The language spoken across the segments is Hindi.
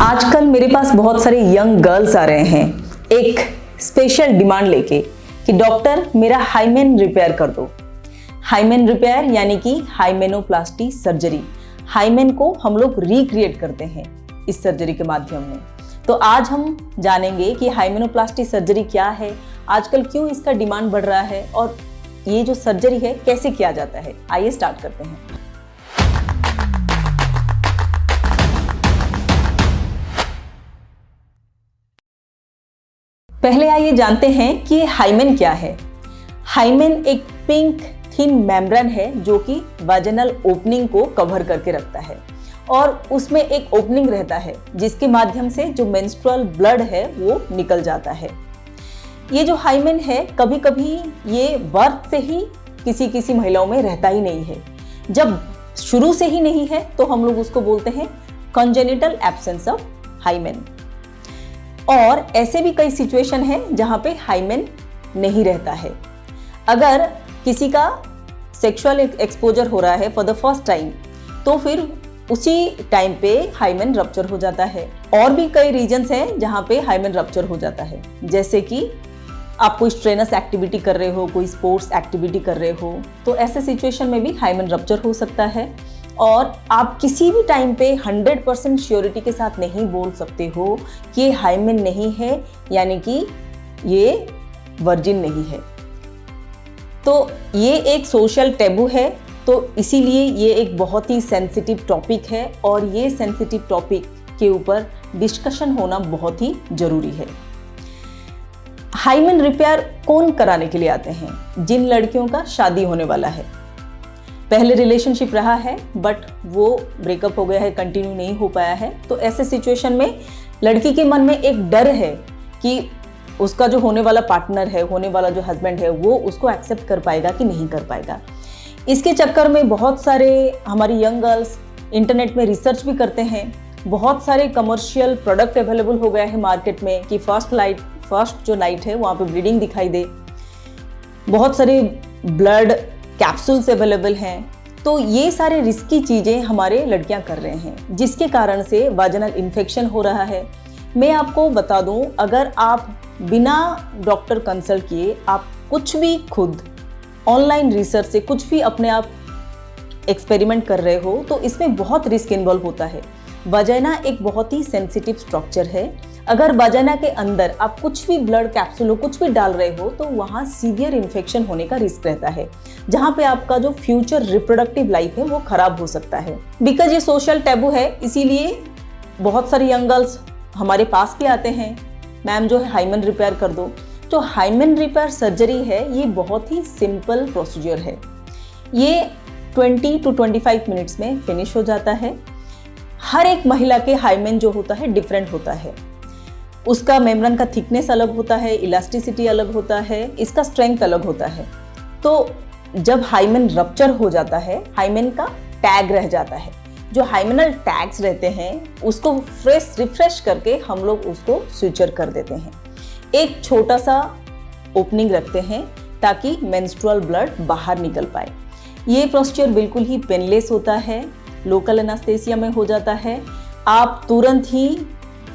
आजकल मेरे पास बहुत सारे यंग गर्ल्स आ रहे हैं एक स्पेशल डिमांड लेके कि डॉक्टर मेरा हाइमेन रिपेयर कर दो। हाइमेन रिपेयर यानी कि हाइमेनोप्लास्टी सर्जरी। हाइमेन को हम लोग रिक्रिएट करते हैं इस सर्जरी के माध्यम में। तो आज हम जानेंगे कि हाइमेनोप्लास्टी सर्जरी क्या है, आजकल क्यों इसका डिमांड बढ़ रहा है और ये जो सर्जरी है कैसे किया जाता है। आइए स्टार्ट करते हैं। पहले आइए जानते हैं कि हाइमेन क्या है। हाइमेन एक पिंक थिन मेम्ब्रेन है जो कि वाजिनल ओपनिंग को कवर करके रखता है और उसमें एक ओपनिंग रहता है जिसके माध्यम से जो मेंस्ट्रुअल ब्लड है वो निकल जाता है। ये जो हाइमेन है कभी कभी ये बर्थ से ही किसी किसी महिलाओं में रहता ही नहीं है। जब शुरू से ही नहीं है तो हम लोग उसको बोलते हैं कॉन्जेनिटल एब्सेंस ऑफ हाइमेन। और ऐसे भी कई सिचुएशन हैं जहां पे हाइमेन नहीं रहता है। अगर किसी का सेक्सुअल एक्सपोजर हो रहा है फॉर द फर्स्ट टाइम तो फिर उसी टाइम पे हाइमेन रप्चर हो जाता है। और भी कई रीजंस हैं जहां पे हाइमेन रप्चर हो जाता है, जैसे कि आप कोई स्ट्रेनस एक्टिविटी कर रहे हो, कोई स्पोर्ट्स एक्टिविटी कर रहे हो, तो ऐसे सिचुएशन में भी हाइमेन रप्चर हो सकता है। और आप किसी भी टाइम पे 100% श्योरिटी के साथ नहीं बोल सकते हो कि ये हाइमेन नहीं है यानी कि ये वर्जिन नहीं है। तो ये एक सोशल टैबू है, तो इसीलिए ये एक बहुत ही सेंसिटिव टॉपिक है और ये सेंसिटिव टॉपिक के ऊपर डिस्कशन होना बहुत ही जरूरी है। हाइमेन रिपेयर कौन कराने के लिए आते हैं? जिन लड़कियों का शादी होने वाला है, पहले रिलेशनशिप रहा है बट वो ब्रेकअप हो गया है, कंटिन्यू नहीं हो पाया है, तो ऐसे सिचुएशन में लड़की के मन में एक डर है कि उसका जो होने वाला पार्टनर है, होने वाला जो हस्बैंड है, वो उसको एक्सेप्ट कर पाएगा कि नहीं कर पाएगा। इसके चक्कर में बहुत सारे हमारी यंग गर्ल्स इंटरनेट में रिसर्च भी करते हैं। बहुत सारे कमर्शियल प्रोडक्ट अवेलेबल हो गया है मार्केट में कि फर्स्ट जो नाइट है वहाँ पे ब्लीडिंग दिखाई दे। बहुत सारे ब्लड कैप्सूल्स अवेलेबल हैं। तो ये सारे रिस्की चीज़ें हमारे लड़कियां कर रहे हैं जिसके कारण से वाजिनल इन्फेक्शन हो रहा है। मैं आपको बता दूं, अगर आप बिना डॉक्टर कंसल्ट किए आप कुछ भी खुद ऑनलाइन रिसर्च से कुछ भी अपने आप एक्सपेरिमेंट कर रहे हो तो इसमें बहुत रिस्क इन्वॉल्व होता है। वाजिना एक बहुत ही सेंसिटिव स्ट्रक्चर है। अगर वाजिना के अंदर आप कुछ भी ब्लड कैप्सूल हो, कुछ भी डाल रहे हो तो वहाँ सीवियर इन्फेक्शन होने का रिस्क रहता है, जहाँ पे आपका जो फ्यूचर रिप्रोडक्टिव लाइफ है वो खराब हो सकता है। बिकॉज ये सोशल टैबू है, इसीलिए बहुत सारी यंग गर्ल्स हमारे पास भी आते हैं, मैम जो है हाइमेन रिपेयर कर दो। जो हाइमेन रिपेयर सर्जरी है ये बहुत ही सिंपल प्रोसीजर है। ये 20 to 25 मिनट्स में फिनिश हो जाता है। हर एक महिला के हाइमेन जो होता है डिफरेंट होता है। उसका मेम्ब्रेन का थिकनेस अलग होता है, इलास्टिसिटी अलग होता है, इसका स्ट्रेंथ अलग होता है। तो जब हाइमेन रप्चर हो जाता है, हाइमेन का टैग रह जाता है। जो हाइमेनल टैग्स रहते हैं उसको रिफ्रेश करके हम लोग उसको स्यूचर कर देते हैं। एक छोटा सा ओपनिंग रखते हैं ताकि मेंस्ट्रुअल ब्लड बाहर निकल पाए। ये प्रोसीजर बिल्कुल ही पेनलेस होता है, लोकल एनास्थेसिया में हो जाता है। आप तुरंत ही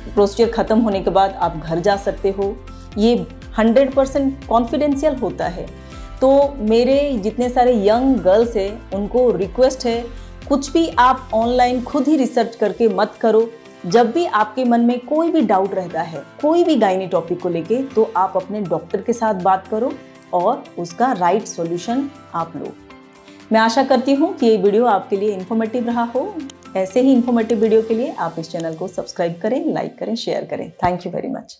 प्रोसीजर ख़त्म होने के बाद आप घर जा सकते हो। ये 100% कॉन्फिडेंशियल होता है। तो मेरे जितने सारे यंग गर्ल्स हैं उनको रिक्वेस्ट है, कुछ भी आप ऑनलाइन खुद ही रिसर्च करके मत करो। जब भी आपके मन में कोई भी डाउट रहता है कोई भी गायनी टॉपिक को लेके, तो आप अपने डॉक्टर के साथ बात करो और उसका राइट सॉल्यूशन आप लो। मैं आशा करती हूँ कि ये वीडियो आपके लिए इन्फॉर्मेटिव रहा हो। ऐसे ही इन्फॉर्मेटिव वीडियो के लिए आप इस चैनल को सब्सक्राइब करें, लाइक करें, शेयर करें। Thank you very much.